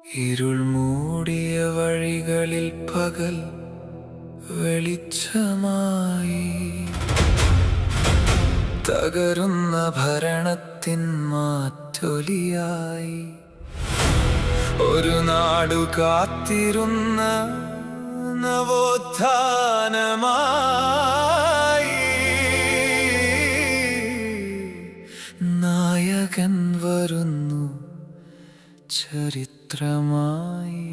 ഇരുൾ മൂടിയ വഴികളിൽ പകൽ വെളിച്ചമായി, തകരുന്ന ഭരണത്തിൻ മാറ്റൊലിയായി, ഒരു നാടു കാത്തിരുന്ന നവോത്ഥാനമായി. നായകൻ വരുന്നു ചരിത്രമായി.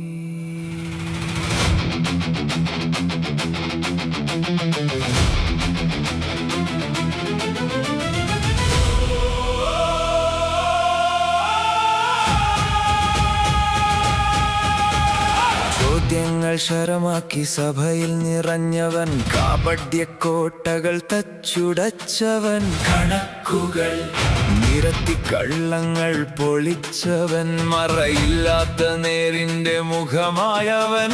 ചോദ്യങ്ങൾ ശരമാക്കി സഭയിൽ നിറഞ്ഞവൻ, കാപട്യക്കോട്ടകൾ തച്ചുടച്ചവൻ, കണക്കുകൾ നിരത്തി കള്ളങ്ങൾ പൊളിച്ചവൻ, മറയില്ലാത്ത നേരിന്റെ മുഖമായവൻ,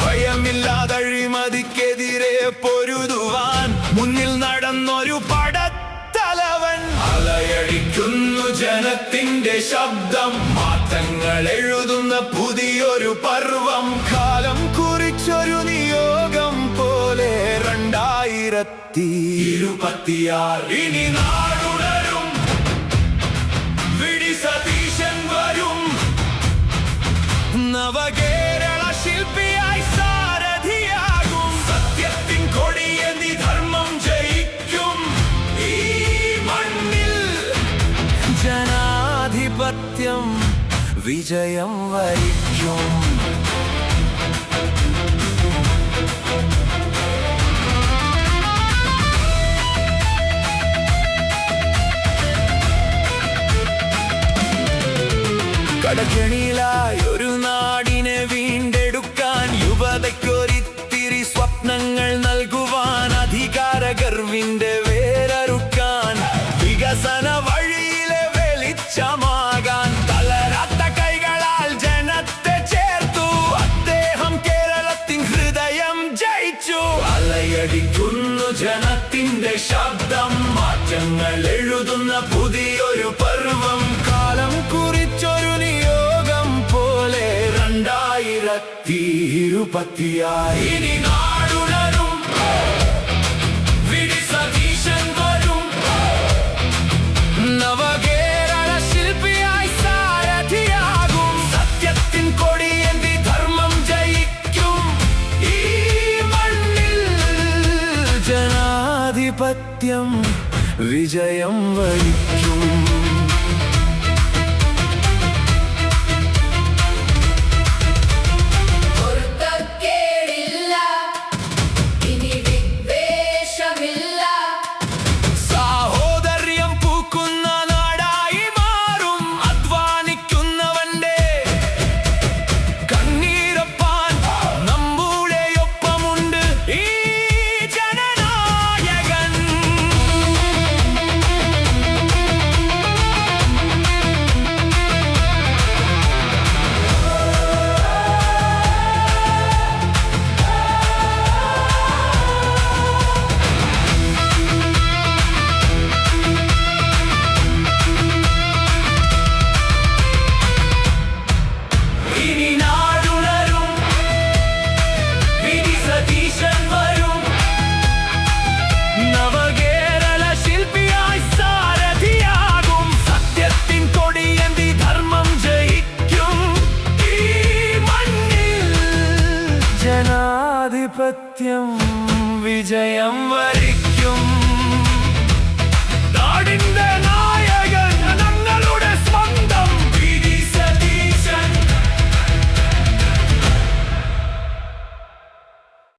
ഭയമില്ലാതെ അഴിമതിക്കെതിരെ പൊരുതുവാൻ മുന്നിൽ നടന്നൊരു പടത്തലവൻ. അലയടിക്കുന്നു ജനത്തിന്റെ ശബ്ദം, മാറ്റങ്ങൾ എഴുതുന്ന പുതിയൊരു പർവം, കാലം കുറിച്ചൊരു നിയോഗം പോലെ 2026. ഇനി നാടുണരും, വിടി സതീശൻ വരും, നവകേരള ശില്പിയായി സാരഥിയാകും, സത്യത്തിൻ കൊടിയേന്തി ധർമ്മം ജയിക്കും. ഈ മണ്ണിൽ ജനാധിപത്യം വിജയം വരിക്കും. കടക്കെണിയിലായി ഒരു നാടിനെ വീണ്ടെടുക്കാൻ, യുവതയ്ക്കൊരിത്തിരി സ്വപ്നങ്ങൾ നൽകുവാൻ, അധികാരഗർവിന്റെ വേരറുക്കാൻ, വികസന വഴിയിലെ വെളിച്ചമാകാൻ, തളരാത്ത കൈകളാൽ ജനത്തെ ചേർത്തു അദ്ദേഹം കേരളത്തിൻ ഹൃദയം ജയിച്ചു. അലയടിക്കുന്നു ജനത്തിന്റെ ശബ്ദം, മാറ്റങ്ങൾ എഴുതുന്ന പുതിയൊരു പർവം, കാലം കുറിച്ചൊരു നിയോഗം പോലെ 2026. ഇനി നാടുണരും, വിടി സതീശൻ വരും, നവകേരള ശില്പിയായി സാരഥിയാകും, സത്യത്തിൻ കൊടിയേന്തി ധർമ്മം ജയിക്കും. ഈ മണ്ണിൽ ജനാധിപത്യം വിജയം വരിക്കും. ജനാധിപത്യം വിജയം വരിക്കും.